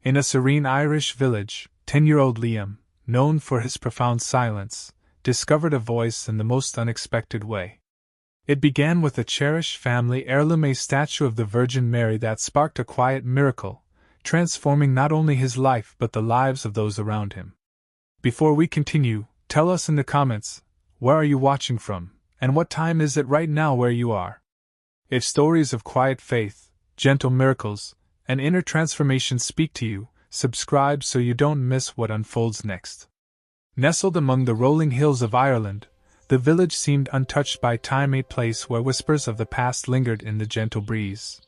In a serene Irish village, 10-year-old Liam, known for his profound silence, discovered a voice in the most unexpected way. It began with a cherished family heirloom, a statue of the Virgin Mary that sparked a quiet miracle, transforming not only his life but the lives of those around him. Before we continue, tell us in the comments, where are you watching from, and what time is it right now where you are? If stories of quiet faith, gentle miracles, and inner transformation speak to you, subscribe so you don't miss what unfolds next. Nestled among the rolling hills of Ireland, the village seemed untouched by time, a place where whispers of the past lingered in the gentle breeze.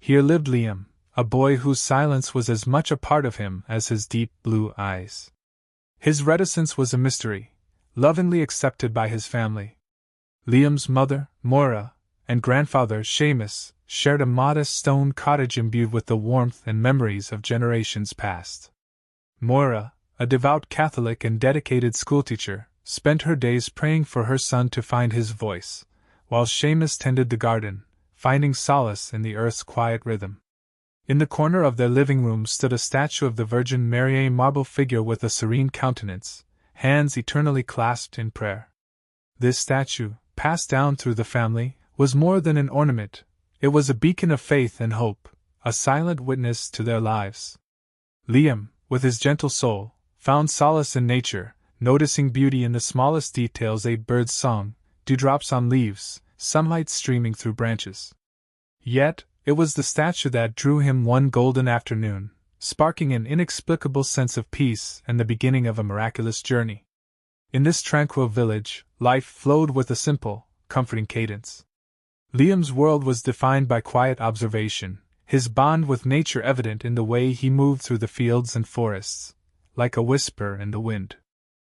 Here lived Liam, a boy whose silence was as much a part of him as his deep blue eyes. His reticence was a mystery, lovingly accepted by his family. Liam's mother, Moira, and grandfather, Seamus, shared a modest stone cottage imbued with the warmth and memories of generations past. Moira, a devout Catholic and dedicated schoolteacher, spent her days praying for her son to find his voice, while Seamus tended the garden, finding solace in the earth's quiet rhythm. In the corner of their living room stood a statue of the Virgin Mary, a marble figure with a serene countenance, hands eternally clasped in prayer. This statue, passed down through the family, was more than an ornament. It was a beacon of faith and hope, a silent witness to their lives. Liam, with his gentle soul, found solace in nature, noticing beauty in the smallest details: a bird's song, dewdrops on leaves, sunlight streaming through branches. Yet, it was the statue that drew him one golden afternoon, sparking an inexplicable sense of peace and the beginning of a miraculous journey. In this tranquil village, life flowed with a simple, comforting cadence. Liam's world was defined by quiet observation, his bond with nature evident in the way he moved through the fields and forests, like a whisper in the wind.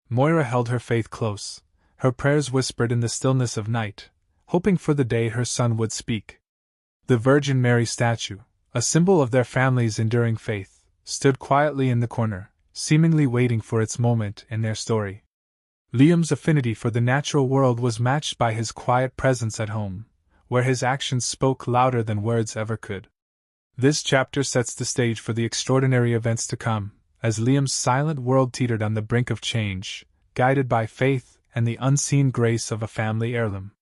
Moira held her faith close, her prayers whispered in the stillness of night, hoping for the day her son would speak. The Virgin Mary statue, a symbol of their family's enduring faith, stood quietly in the corner, seemingly waiting for its moment in their story. Liam's affinity for the natural world was matched by his quiet presence at home, where his actions spoke louder than words ever could. This chapter sets the stage for the extraordinary events to come, as Liam's silent world teetered on the brink of change, guided by faith and the unseen grace of a family heirloom.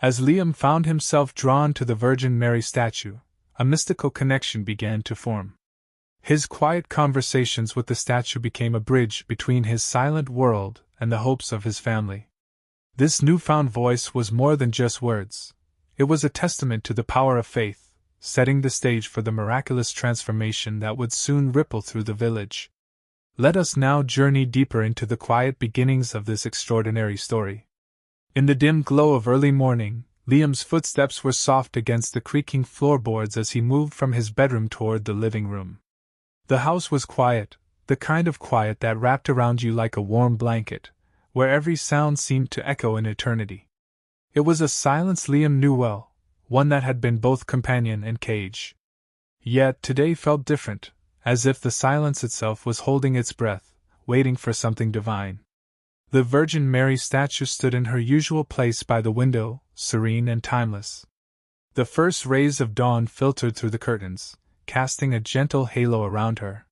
As Liam found himself drawn to the Virgin Mary statue, a mystical connection began to form. His quiet conversations with the statue became a bridge between his silent world and the hopes of his family. This newfound voice was more than just words. It was a testament to the power of faith, setting the stage for the miraculous transformation that would soon ripple through the village. Let us now journey deeper into the quiet beginnings of this extraordinary story. In the dim glow of early morning, Liam's footsteps were soft against the creaking floorboards as he moved from his bedroom toward the living room. The house was quiet, the kind of quiet that wrapped around you like a warm blanket, where every sound seemed to echo in eternity. It was a silence Liam knew well, one that had been both companion and cage. Yet today felt different, as if the silence itself was holding its breath, waiting for something divine. The Virgin Mary statue stood in her usual place by the window, serene and timeless. The first rays of dawn filtered through the curtains, casting a gentle halo around her.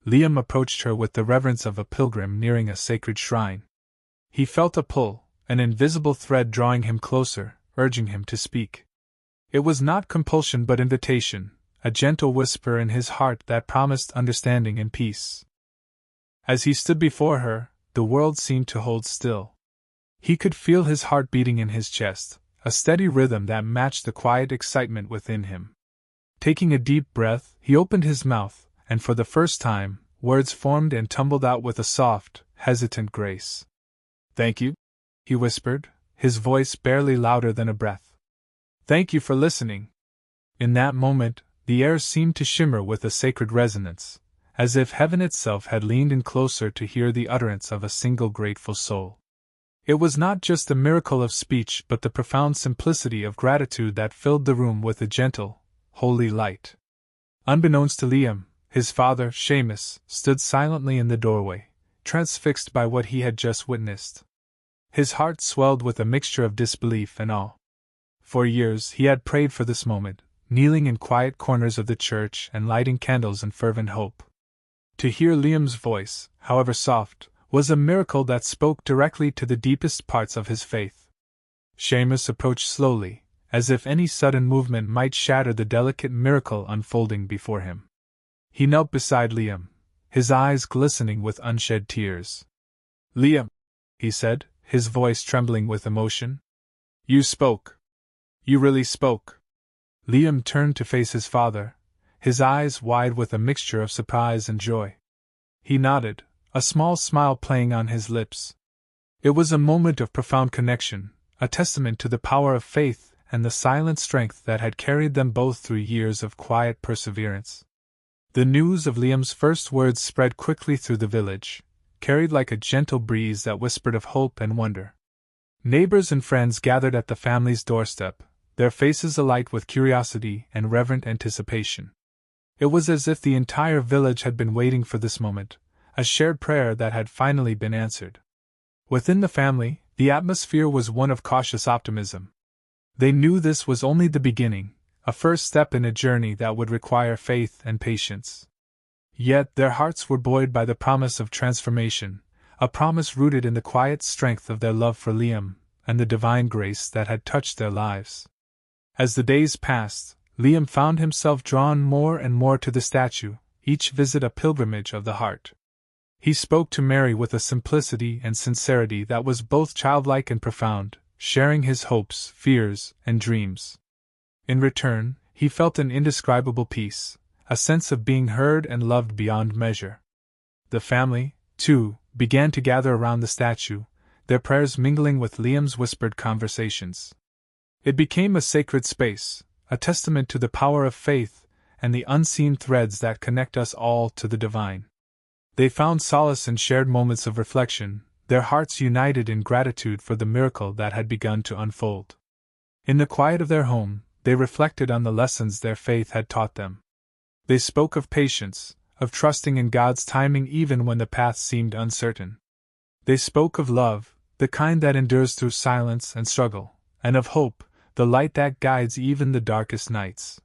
Liam approached her with the reverence of a pilgrim nearing a sacred shrine. He felt a pull, an invisible thread drawing him closer, urging him to speak. It was not compulsion but invitation, a gentle whisper in his heart that promised understanding and peace. As he stood before her, the world seemed to hold still. He could feel his heart beating in his chest, a steady rhythm that matched the quiet excitement within him. Taking a deep breath, he opened his mouth, and for the first time, words formed and tumbled out with a soft, hesitant grace. "Thank you," he whispered, his voice barely louder than a breath. "Thank you for listening." In that moment, the air seemed to shimmer with a sacred resonance, as if heaven itself had leaned in closer to hear the utterance of a single grateful soul. It was not just the miracle of speech but the profound simplicity of gratitude that filled the room with a gentle, holy light. Unbeknownst to Liam, his father, Seamus, stood silently in the doorway, transfixed by what he had just witnessed. His heart swelled with a mixture of disbelief and awe. For years he had prayed for this moment, kneeling in quiet corners of the church and lighting candles in fervent hope. To hear Liam's voice, however soft, was a miracle that spoke directly to the deepest parts of his faith. Seamus approached slowly, as if any sudden movement might shatter the delicate miracle unfolding before him. He knelt beside Liam, his eyes glistening with unshed tears. "Liam," he said, his voice trembling with emotion. "You spoke. You really spoke." Liam turned to face his father, his eyes wide with a mixture of surprise and joy. He nodded, a small smile playing on his lips. It was a moment of profound connection, a testament to the power of faith and the silent strength that had carried them both through years of quiet perseverance. The news of Liam's first words spread quickly through the village, carried like a gentle breeze that whispered of hope and wonder. Neighbors and friends gathered at the family's doorstep, their faces alight with curiosity and reverent anticipation. It was as if the entire village had been waiting for this moment, a shared prayer that had finally been answered. Within the family, the atmosphere was one of cautious optimism. They knew this was only the beginning, a first step in a journey that would require faith and patience. Yet their hearts were buoyed by the promise of transformation, a promise rooted in the quiet strength of their love for Liam and the divine grace that had touched their lives. As the days passed, Liam found himself drawn more and more to the statue, each visit a pilgrimage of the heart. He spoke to Mary with a simplicity and sincerity that was both childlike and profound, sharing his hopes, fears, and dreams. In return, he felt an indescribable peace, a sense of being heard and loved beyond measure. The family, too, began to gather around the statue, their prayers mingling with Liam's whispered conversations. It became a sacred space, a testament to the power of faith and the unseen threads that connect us all to the divine. They found solace in shared moments of reflection, their hearts united in gratitude for the miracle that had begun to unfold. In the quiet of their home, they reflected on the lessons their faith had taught them. They spoke of patience, of trusting in God's timing even when the path seemed uncertain. They spoke of love, the kind that endures through silence and struggle, and of hope, the light that guides even the darkest nights.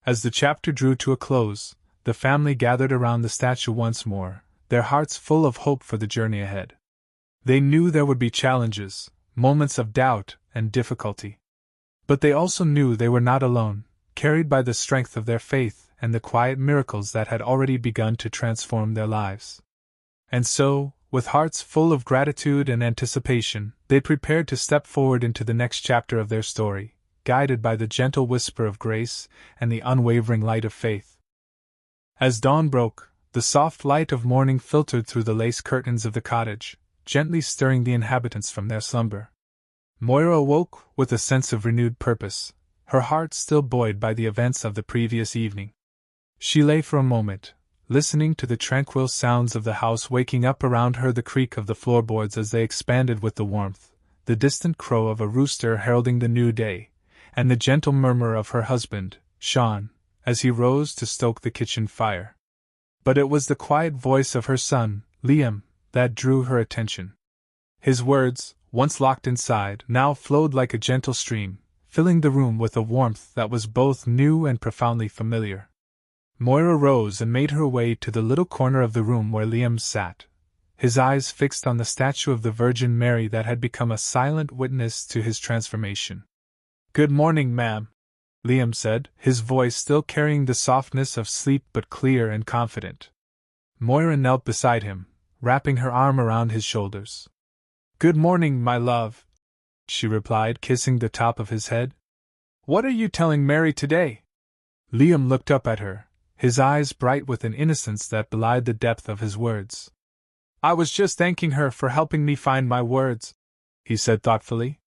As the chapter drew to a close, the family gathered around the statue once more, their hearts full of hope for the journey ahead. They knew there would be challenges, moments of doubt and difficulty. But they also knew they were not alone, carried by the strength of their faith and the quiet miracles that had already begun to transform their lives. And so, with hearts full of gratitude and anticipation, they prepared to step forward into the next chapter of their story, guided by the gentle whisper of grace and the unwavering light of faith. As dawn broke, the soft light of morning filtered through the lace curtains of the cottage, gently stirring the inhabitants from their slumber. Moira awoke with a sense of renewed purpose, her heart still buoyed by the events of the previous evening. She lay for a moment, listening to the tranquil sounds of the house waking up around her, the creak of the floorboards as they expanded with the warmth, the distant crow of a rooster heralding the new day, and the gentle murmur of her husband, Sean, as he rose to stoke the kitchen fire. But it was the quiet voice of her son, Liam, that drew her attention. His words, once locked inside, now flowed like a gentle stream, filling the room with a warmth that was both new and profoundly familiar. Moira rose and made her way to the little corner of the room where Liam sat, his eyes fixed on the statue of the Virgin Mary that had become a silent witness to his transformation. "Good morning, ma'am," Liam said, his voice still carrying the softness of sleep but clear and confident. Moira knelt beside him, wrapping her arm around his shoulders. "Good morning, my love," she replied, kissing the top of his head. "What are you telling Mary today?" Liam looked up at her, his eyes bright with an innocence that belied the depth of his words. "I was just thanking her for helping me find my words," he said thoughtfully.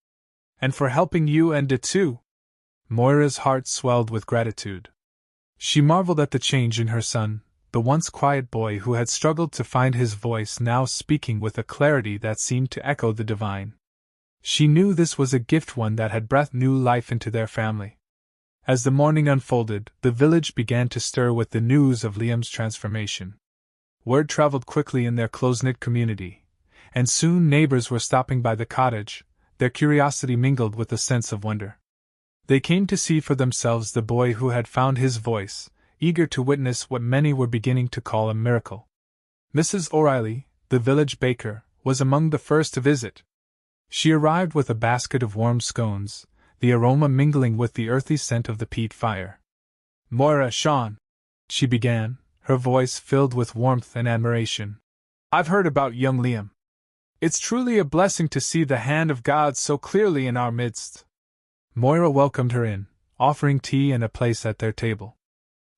"And for helping you and it too." Moira's heart swelled with gratitude. She marveled at the change in her son, the once quiet boy who had struggled to find his voice now speaking with a clarity that seemed to echo the divine. She knew this was a gift, one that had breathed new life into their family. As the morning unfolded, the village began to stir with the news of Liam's transformation. Word traveled quickly in their close-knit community, and soon neighbors were stopping by the cottage, their curiosity mingled with a sense of wonder. They came to see for themselves the boy who had found his voice, eager to witness what many were beginning to call a miracle. Mrs. O'Reilly, the village baker, was among the first to visit. She arrived with a basket of warm scones, the aroma mingling with the earthy scent of the peat fire. "Moira, Sean," she began, her voice filled with warmth and admiration. "I've heard about young Liam. It's truly a blessing to see the hand of God so clearly in our midst." Moira welcomed her in, offering tea and a place at their table.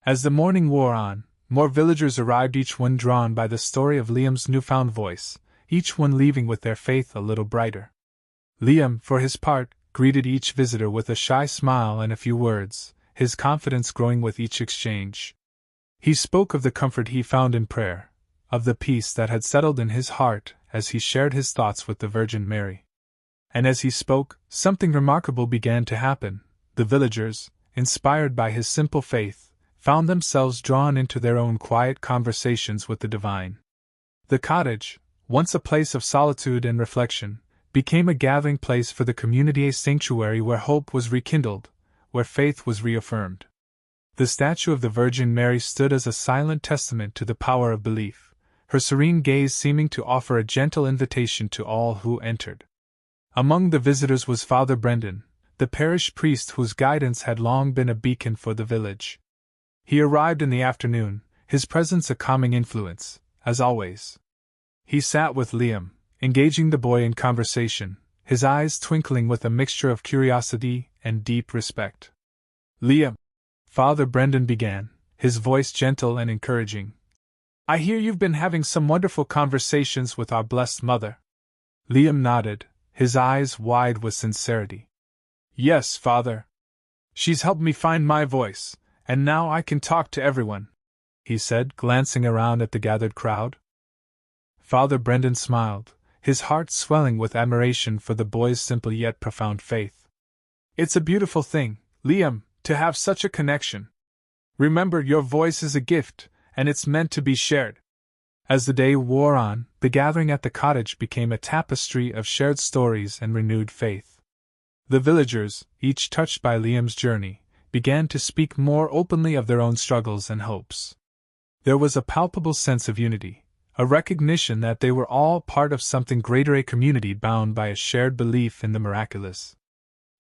As the morning wore on, more villagers arrived, each one drawn by the story of Liam's newfound voice, each one leaving with their faith a little brighter. Liam, for his part, greeted each visitor with a shy smile and a few words, his confidence growing with each exchange. He spoke of the comfort he found in prayer, of the peace that had settled in his heart as he shared his thoughts with the Virgin Mary. And as he spoke, something remarkable began to happen. The villagers, inspired by his simple faith, found themselves drawn into their own quiet conversations with the divine. The cottage, once a place of solitude and reflection, became a gathering place for the community, a sanctuary where hope was rekindled, where faith was reaffirmed. The statue of the Virgin Mary stood as a silent testament to the power of belief, her serene gaze seeming to offer a gentle invitation to all who entered. Among the visitors was Father Brendan, the parish priest whose guidance had long been a beacon for the village. He arrived in the afternoon, his presence a calming influence, as always. He sat with Liam, engaging the boy in conversation, his eyes twinkling with a mixture of curiosity and deep respect. "Liam," Father Brendan began, his voice gentle and encouraging, "I hear you've been having some wonderful conversations with our blessed Mother." Liam nodded, his eyes wide with sincerity. "Yes, Father. She's helped me find my voice, and now I can talk to everyone," he said, glancing around at the gathered crowd. Father Brendan smiled, his heart swelling with admiration for the boy's simple yet profound faith. "It's a beautiful thing, Liam, to have such a connection. Remember, your voice is a gift, and it's meant to be shared." As the day wore on, the gathering at the cottage became a tapestry of shared stories and renewed faith. The villagers, each touched by Liam's journey, began to speak more openly of their own struggles and hopes. There was a palpable sense of unity, a recognition that they were all part of something greater, a community bound by a shared belief in the miraculous.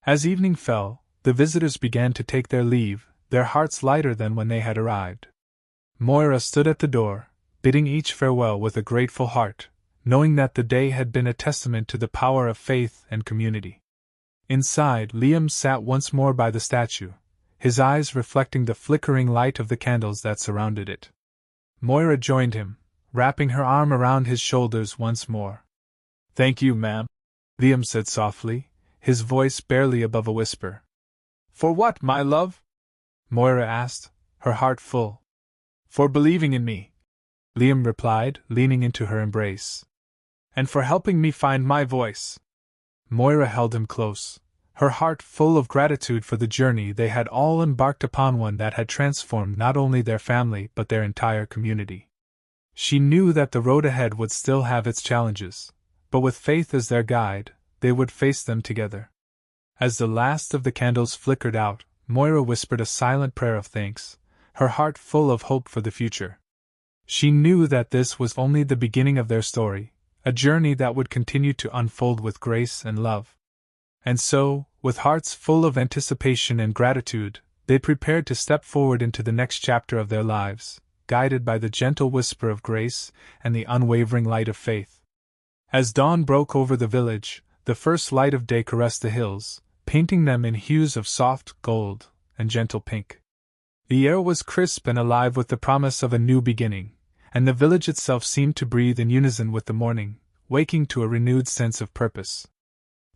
As evening fell, the visitors began to take their leave, their hearts lighter than when they had arrived. Moira stood at the door, bidding each farewell with a grateful heart, knowing that the day had been a testament to the power of faith and community. Inside, Liam sat once more by the statue, his eyes reflecting the flickering light of the candles that surrounded it. Moira joined him, wrapping her arm around his shoulders once more. "Thank you, ma'am," Liam said softly, his voice barely above a whisper. "For what, my love?" Moira asked, her heart full. "For believing in me," Liam replied, leaning into her embrace. "And for helping me find my voice." Moira held him close, her heart full of gratitude for the journey they had all embarked upon, one that had transformed not only their family but their entire community. She knew that the road ahead would still have its challenges, but with faith as their guide, they would face them together. As the last of the candles flickered out, Moira whispered a silent prayer of thanks, her heart full of hope for the future. She knew that this was only the beginning of their story, a journey that would continue to unfold with grace and love. And so, with hearts full of anticipation and gratitude, they prepared to step forward into the next chapter of their lives, guided by the gentle whisper of grace and the unwavering light of faith. As dawn broke over the village, the first light of day caressed the hills, painting them in hues of soft gold and gentle pink. The air was crisp and alive with the promise of a new beginning, and the village itself seemed to breathe in unison with the morning, waking to a renewed sense of purpose.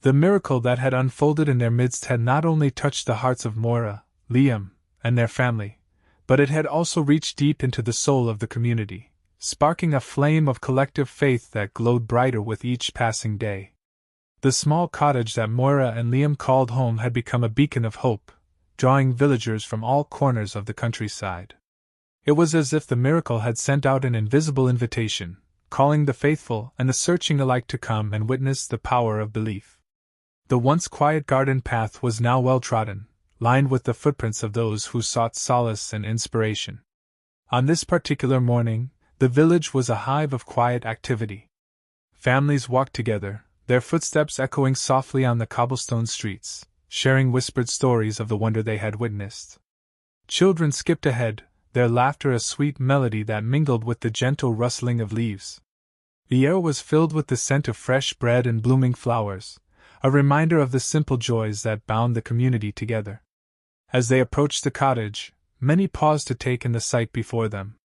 The miracle that had unfolded in their midst had not only touched the hearts of Moira, Liam, and their family, but it had also reached deep into the soul of the community, sparking a flame of collective faith that glowed brighter with each passing day. The small cottage that Moira and Liam called home had become a beacon of hope, drawing villagers from all corners of the countryside. It was as if the miracle had sent out an invisible invitation, calling the faithful and the searching alike to come and witness the power of belief. The once quiet garden path was now well trodden, lined with the footprints of those who sought solace and inspiration. On this particular morning, The village was a hive of quiet activity. Families walked together, their footsteps echoing softly on the cobblestone streets, sharing whispered stories of the wonder they had witnessed. Children skipped ahead, their laughter a sweet melody that mingled with the gentle rustling of leaves. The air was filled with the scent of fresh bread and blooming flowers, a reminder of the simple joys that bound the community together. As they approached the cottage, many paused to take in the sight before them.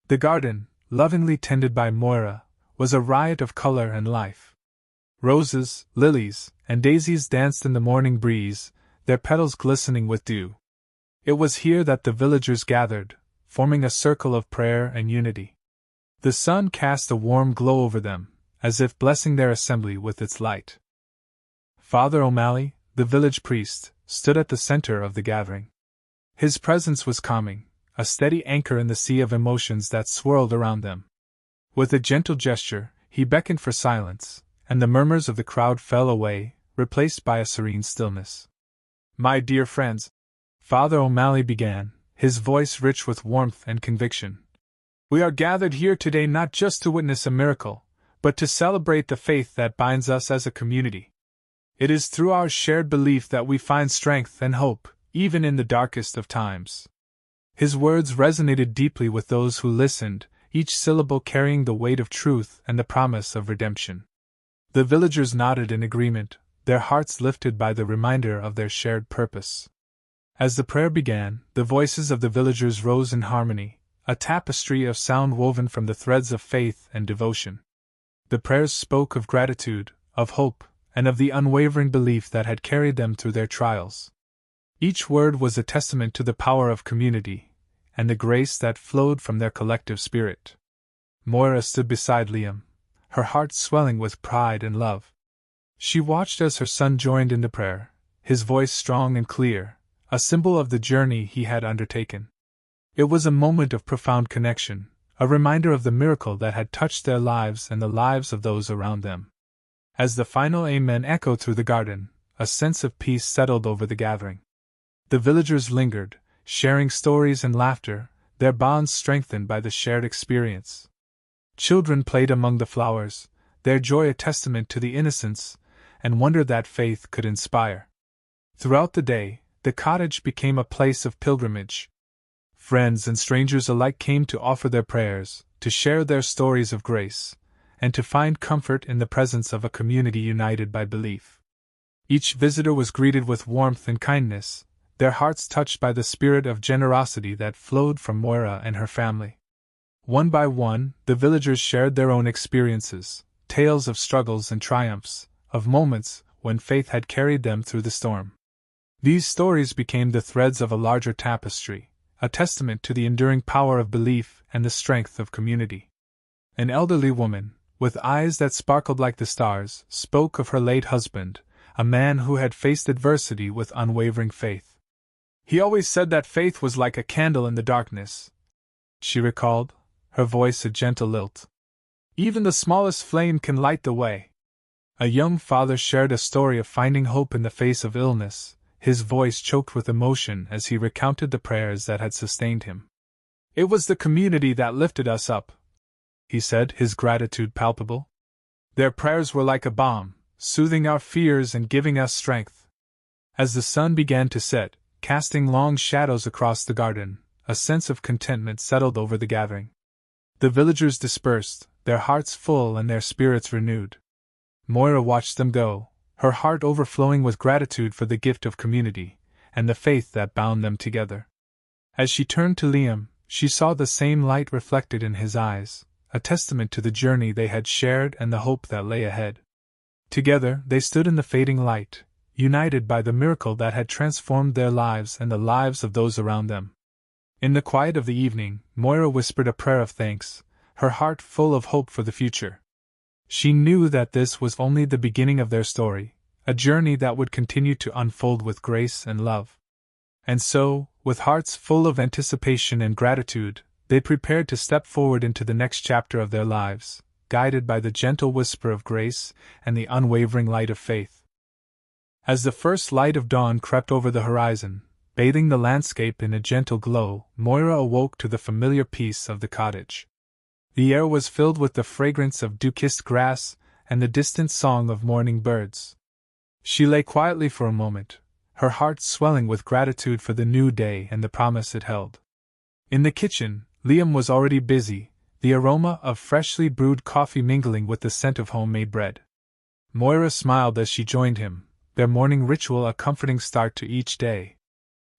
The garden, lovingly tended by Moira, was a riot of color and life. Roses, lilies, and daisies danced in the morning breeze, their petals glistening with dew. It was here that the villagers gathered, forming a circle of prayer and unity. The sun cast a warm glow over them, as if blessing their assembly with its light. Father O'Malley, the village priest, stood at the center of the gathering. His presence was calming, a steady anchor in the sea of emotions that swirled around them. With a gentle gesture, he beckoned for silence, and the murmurs of the crowd fell away, replaced by a serene stillness. "My dear friends," Father O'Malley began, his voice rich with warmth and conviction, "we are gathered here today not just to witness a miracle, but to celebrate the faith that binds us as a community. It is through our shared belief that we find strength and hope, even in the darkest of times." His words resonated deeply with those who listened, each syllable carrying the weight of truth and the promise of redemption. The villagers nodded in agreement, their hearts lifted by the reminder of their shared purpose. As the prayer began, the voices of the villagers rose in harmony, a tapestry of sound woven from the threads of faith and devotion. The prayers spoke of gratitude, of hope, and of the unwavering belief that had carried them through their trials. Each word was a testament to the power of community, and the grace that flowed from their collective spirit. Moira stood beside Liam, her heart swelling with pride and love. She watched as her son joined in the prayer, his voice strong and clear, a symbol of the journey he had undertaken. It was a moment of profound connection, a reminder of the miracle that had touched their lives and the lives of those around them. As the final amen echoed through the garden, a sense of peace settled over the gathering. The villagers lingered, sharing stories and laughter, their bonds strengthened by the shared experience. Children played among the flowers, their joy a testament to the innocence and wonder that faith could inspire. Throughout the day, the cottage became a place of pilgrimage. Friends and strangers alike came to offer their prayers, to share their stories of grace, and to find comfort in the presence of a community united by belief. Each visitor was greeted with warmth and kindness, their hearts touched by the spirit of generosity that flowed from Moira and her family. One by one, the villagers shared their own experiences, tales of struggles and triumphs, of moments when faith had carried them through the storm. These stories became the threads of a larger tapestry, a testament to the enduring power of belief and the strength of community. An elderly woman, with eyes that sparkled like the stars, spoke of her late husband, a man who had faced adversity with unwavering faith. "He always said that faith was like a candle in the darkness," she recalled, her voice a gentle lilt. "Even the smallest flame can light the way." A young father shared a story of finding hope in the face of illness, his voice choked with emotion as he recounted the prayers that had sustained him. "It was the community that lifted us up," he said, his gratitude palpable. "Their prayers were like a balm, soothing our fears and giving us strength." As the sun began to set, casting long shadows across the garden, a sense of contentment settled over the gathering. The villagers dispersed, their hearts full and their spirits renewed. Moira watched them go, her heart overflowing with gratitude for the gift of community, and the faith that bound them together. As she turned to Liam, she saw the same light reflected in his eyes, a testament to the journey they had shared and the hope that lay ahead. Together they stood in the fading light, united by the miracle that had transformed their lives and the lives of those around them. In the quiet of the evening, Moira whispered a prayer of thanks, her heart full of hope for the future. She knew that this was only the beginning of their story, a journey that would continue to unfold with grace and love. And so, with hearts full of anticipation and gratitude, they prepared to step forward into the next chapter of their lives, guided by the gentle whisper of grace and the unwavering light of faith. As the first light of dawn crept over the horizon, bathing the landscape in a gentle glow, Moira awoke to the familiar peace of the cottage. The air was filled with the fragrance of dew-kissed grass and the distant song of morning birds. She lay quietly for a moment, her heart swelling with gratitude for the new day and the promise it held. In the kitchen, Liam was already busy, the aroma of freshly brewed coffee mingling with the scent of homemade bread. Moira smiled as she joined him, their morning ritual a comforting start to each day.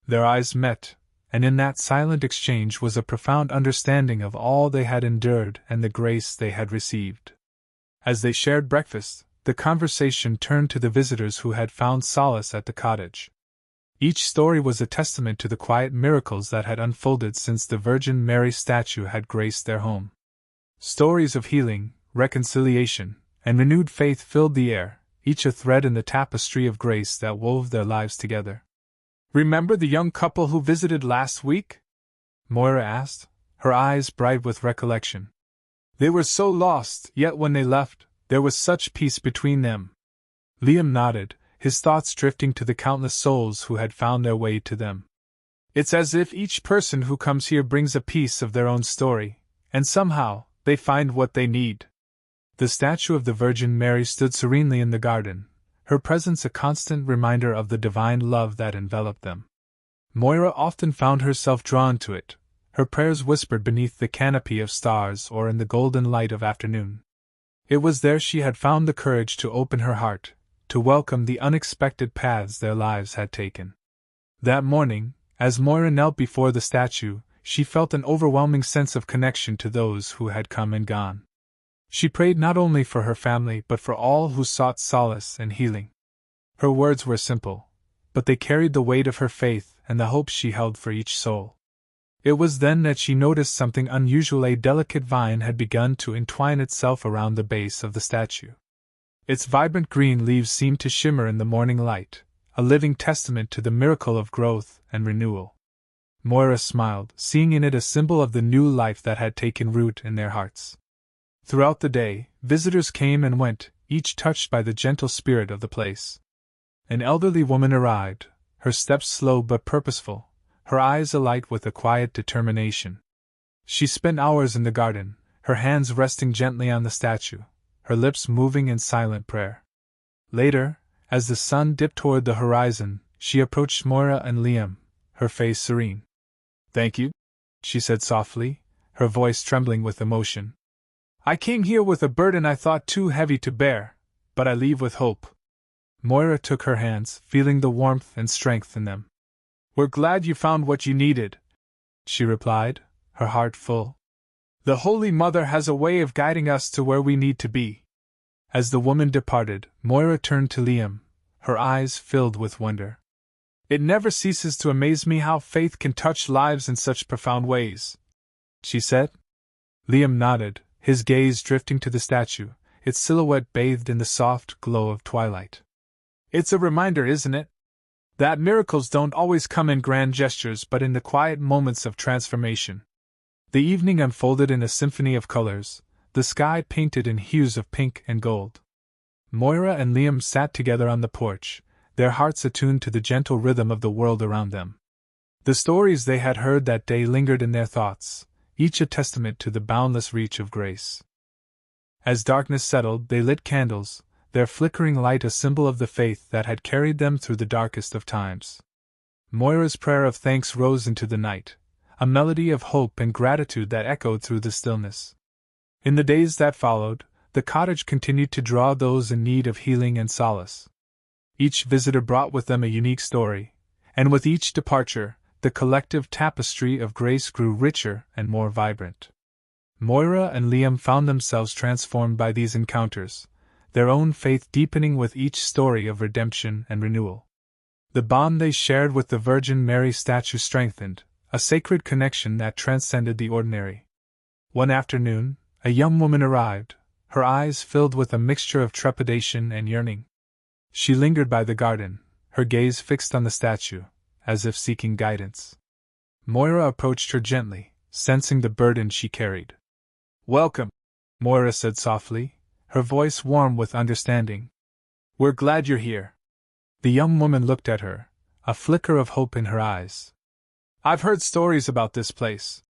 Their eyes met, and in that silent exchange was a profound understanding of all they had endured and the grace they had received. As they shared breakfast, the conversation turned to the visitors who had found solace at the cottage. Each story was a testament to the quiet miracles that had unfolded since the Virgin Mary statue had graced their home. Stories of healing, reconciliation, and renewed faith filled the air, each a thread in the tapestry of grace that wove their lives together. "Remember the young couple who visited last week?" Moira asked, her eyes bright with recollection. "They were so lost, yet when they left, there was such peace between them." Liam nodded, his thoughts drifting to the countless souls who had found their way to them. "It's as if each person who comes here brings a piece of their own story, and somehow, they find what they need." The statue of the Virgin Mary stood serenely in the garden, her presence a constant reminder of the divine love that enveloped them. Moira often found herself drawn to it, her prayers whispered beneath the canopy of stars or in the golden light of afternoon. It was there she had found the courage to open her heart, to welcome the unexpected paths their lives had taken. That morning, as Moira knelt before the statue, she felt an overwhelming sense of connection to those who had come and gone. She prayed not only for her family but for all who sought solace and healing. Her words were simple, but they carried the weight of her faith and the hope she held for each soul. It was then that she noticed something unusual. A delicate vine had begun to entwine itself around the base of the statue. Its vibrant green leaves seemed to shimmer in the morning light, a living testament to the miracle of growth and renewal. Moira smiled, seeing in it a symbol of the new life that had taken root in their hearts. Throughout the day, visitors came and went, each touched by the gentle spirit of the place. An elderly woman arrived, her steps slow but purposeful, her eyes alight with a quiet determination. She spent hours in the garden, her hands resting gently on the statue, her lips moving in silent prayer. Later, as the sun dipped toward the horizon, she approached Moira and Liam, her face serene. "Thank you," she said softly, her voice trembling with emotion. "I came here with a burden I thought too heavy to bear, but I leave with hope." Moira took her hands, feeling the warmth and strength in them. "We're glad you found what you needed," she replied, her heart full. "The Holy Mother has a way of guiding us to where we need to be." As the woman departed, Moira turned to Liam, her eyes filled with wonder. "It never ceases to amaze me how faith can touch lives in such profound ways," she said. Liam nodded, his gaze drifting to the statue, its silhouette bathed in the soft glow of twilight. "It's a reminder, isn't it? That miracles don't always come in grand gestures but in the quiet moments of transformation." The evening unfolded in a symphony of colors, the sky painted in hues of pink and gold. Moira and Liam sat together on the porch, their hearts attuned to the gentle rhythm of the world around them. The stories they had heard that day lingered in their thoughts, each a testament to the boundless reach of grace. As darkness settled, they lit candles, their flickering light a symbol of the faith that had carried them through the darkest of times. Moira's prayer of thanks rose into the night, a melody of hope and gratitude that echoed through the stillness. In the days that followed, the cottage continued to draw those in need of healing and solace. Each visitor brought with them a unique story, and with each departure, the collective tapestry of grace grew richer and more vibrant. Moira and Liam found themselves transformed by these encounters, their own faith deepening with each story of redemption and renewal. The bond they shared with the Virgin Mary statue strengthened, a sacred connection that transcended the ordinary. One afternoon, a young woman arrived, her eyes filled with a mixture of trepidation and yearning. She lingered by the garden, her gaze fixed on the statue, as if seeking guidance. Moira approached her gently, sensing the burden she carried. "Welcome," Moira said softly, her voice warm with understanding. "We're glad you're here." The young woman looked at her, a flicker of hope in her eyes. "I've heard stories about this place,"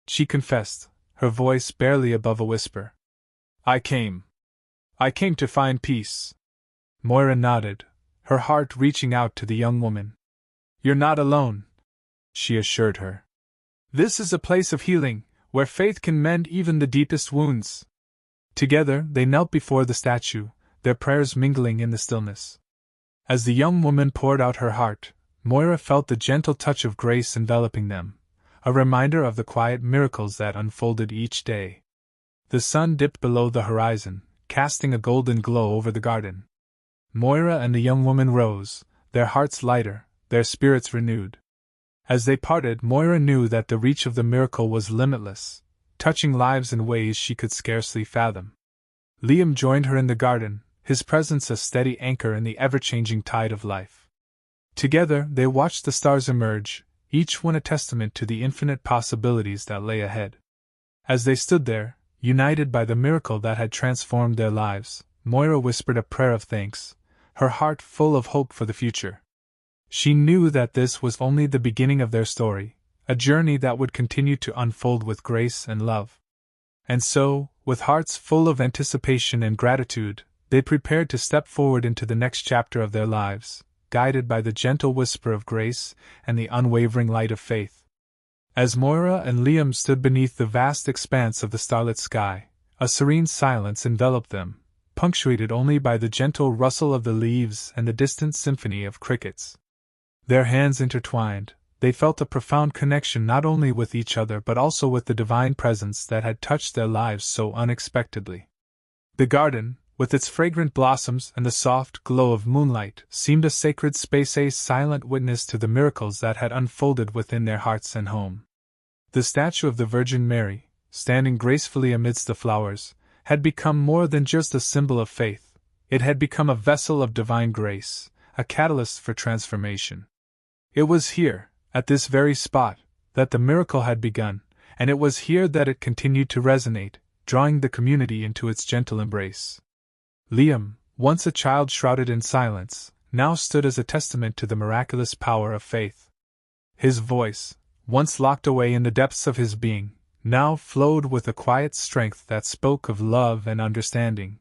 she confessed, her voice barely above a whisper. I came to find peace. Moira nodded, her heart reaching out to the young woman. You're not alone, she assured her. This is a place of healing, where faith can mend even the deepest wounds. Together they knelt before the statue, their prayers mingling in the stillness. As the young woman poured out her heart, Moira felt the gentle touch of grace enveloping them, a reminder of the quiet miracles that unfolded each day. The sun dipped below the horizon, casting a golden glow over the garden. Moira and the young woman rose, their hearts lighter, their spirits renewed. As they parted, Moira knew that the reach of the miracle was limitless, touching lives in ways she could scarcely fathom. Liam joined her in the garden, his presence a steady anchor in the ever-changing tide of life. Together they watched the stars emerge, each one a testament to the infinite possibilities that lay ahead. As they stood there, united by the miracle that had transformed their lives, Moira whispered a prayer of thanks, her heart full of hope for the future. She knew that this was only the beginning of their story, a journey that would continue to unfold with grace and love. And so, with hearts full of anticipation and gratitude, they prepared to step forward into the next chapter of their lives, guided by the gentle whisper of grace and the unwavering light of faith. As Moira and Liam stood beneath the vast expanse of the starlit sky, a serene silence enveloped them, punctuated only by the gentle rustle of the leaves and the distant symphony of crickets. Their hands intertwined, they felt a profound connection not only with each other but also with the divine presence that had touched their lives so unexpectedly. The garden, with its fragrant blossoms and the soft glow of moonlight, seemed a sacred space, a silent witness to the miracles that had unfolded within their hearts and home. The statue of the Virgin Mary, standing gracefully amidst the flowers, had become more than just a symbol of faith. It had become a vessel of divine grace, a catalyst for transformation. It was here, at this very spot, that the miracle had begun, and it was here that it continued to resonate, drawing the community into its gentle embrace. Liam, once a child shrouded in silence, now stood as a testament to the miraculous power of faith. His voice, once locked away in the depths of his being, now flowed with a quiet strength that spoke of love and understanding.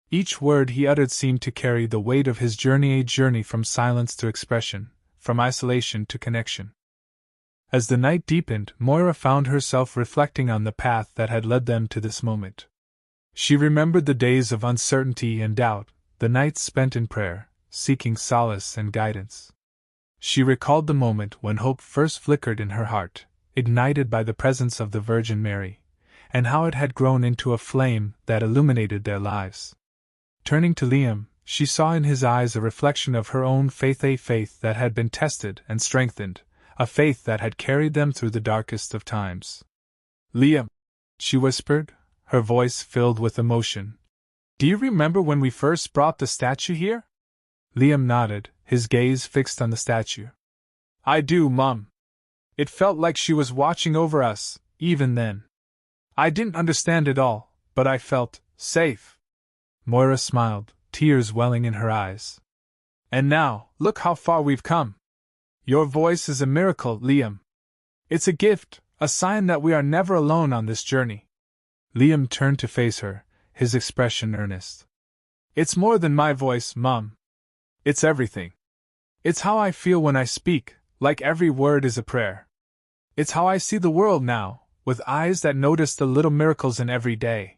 Each word he uttered seemed to carry the weight of his journey, a journey from silence to expression, from isolation to connection. As the night deepened, Moira found herself reflecting on the path that had led them to this moment. She remembered the days of uncertainty and doubt, the nights spent in prayer, seeking solace and guidance. She recalled the moment when hope first flickered in her heart, ignited by the presence of the Virgin Mary, and how it had grown into a flame that illuminated their lives. Turning to Liam, she saw in his eyes a reflection of her own faith, a faith that had been tested and strengthened, a faith that had carried them through the darkest of times. Liam, she whispered, her voice filled with emotion. Do you remember when we first brought the statue here? Liam nodded, his gaze fixed on the statue. I do, Mum. It felt like she was watching over us, even then. I didn't understand it all, but I felt safe. Moira smiled, tears welling in her eyes. And now, look how far we've come. Your voice is a miracle, Liam. It's a gift, a sign that we are never alone on this journey. Liam turned to face her, his expression earnest. It's more than my voice, Mum. It's everything. It's how I feel when I speak, like every word is a prayer. It's how I see the world now, with eyes that notice the little miracles in every day.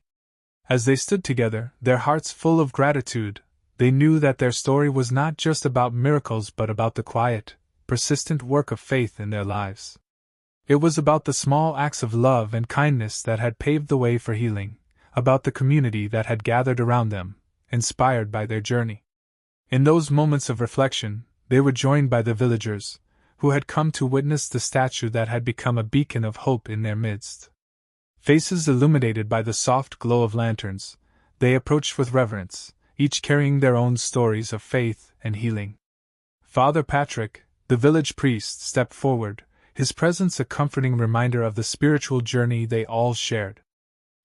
As they stood together, their hearts full of gratitude, they knew that their story was not just about miracles but about the quiet, persistent work of faith in their lives. It was about the small acts of love and kindness that had paved the way for healing, about the community that had gathered around them, inspired by their journey. In those moments of reflection, they were joined by the villagers, who had come to witness the statue that had become a beacon of hope in their midst. Faces illuminated by the soft glow of lanterns, they approached with reverence, each carrying their own stories of faith and healing. Father Patrick, the village priest, stepped forward, his presence a comforting reminder of the spiritual journey they all shared.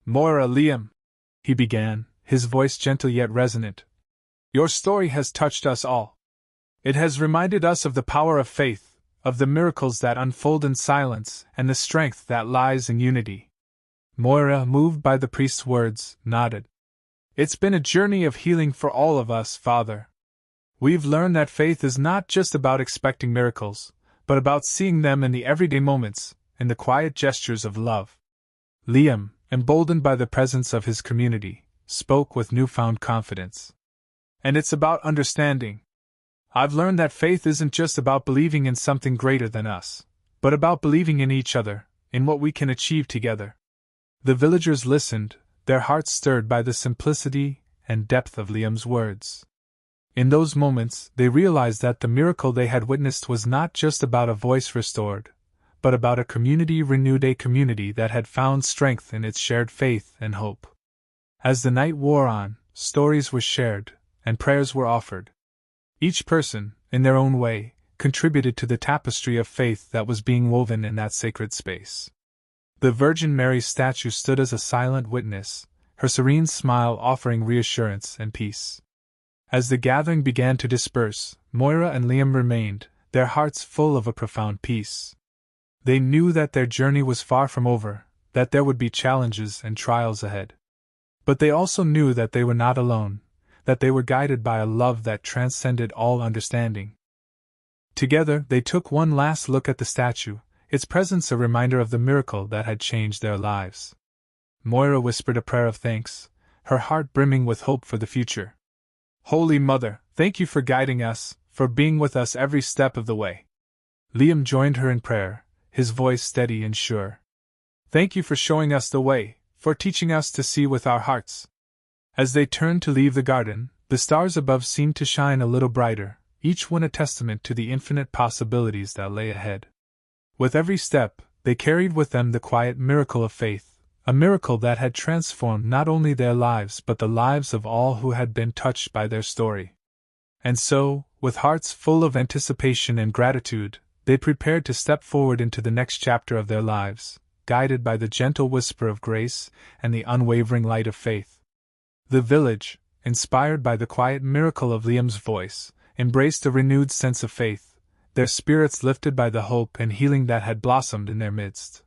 Moira, Liam, he began, his voice gentle yet resonant. Your story has touched us all. It has reminded us of the power of faith, of the miracles that unfold in silence, and the strength that lies in unity. Moira, moved by the priest's words, nodded. It's been a journey of healing for all of us, Father. We've learned that faith is not just about expecting miracles, but about seeing them in the everyday moments, in the quiet gestures of love. Liam, emboldened by the presence of his community, spoke with newfound confidence. And it's about understanding. I've learned that faith isn't just about believing in something greater than us, but about believing in each other, in what we can achieve together. The villagers listened, their hearts stirred by the simplicity and depth of Liam's words. In those moments, they realized that the miracle they had witnessed was not just about a voice restored, but about a community renewed, a community that had found strength in its shared faith and hope. As the night wore on, stories were shared, and prayers were offered. Each person, in their own way, contributed to the tapestry of faith that was being woven in that sacred space. The Virgin Mary's statue stood as a silent witness, her serene smile offering reassurance and peace. As the gathering began to disperse, Moira and Liam remained, their hearts full of a profound peace. They knew that their journey was far from over, that there would be challenges and trials ahead. But they also knew that they were not alone, that they were guided by a love that transcended all understanding. Together, they took one last look at the statue, its presence a reminder of the miracle that had changed their lives. Moira whispered a prayer of thanks, her heart brimming with hope for the future. Holy Mother, thank you for guiding us, for being with us every step of the way. Liam joined her in prayer, his voice steady and sure. Thank you for showing us the way, for teaching us to see with our hearts. As they turned to leave the garden, the stars above seemed to shine a little brighter, each one a testament to the infinite possibilities that lay ahead. With every step, they carried with them the quiet miracle of faith, a miracle that had transformed not only their lives but the lives of all who had been touched by their story. And so, with hearts full of anticipation and gratitude, they prepared to step forward into the next chapter of their lives, guided by the gentle whisper of grace and the unwavering light of faith. The village, inspired by the quiet miracle of Liam's voice, embraced a renewed sense of faith, their spirits lifted by the hope and healing that had blossomed in their midst.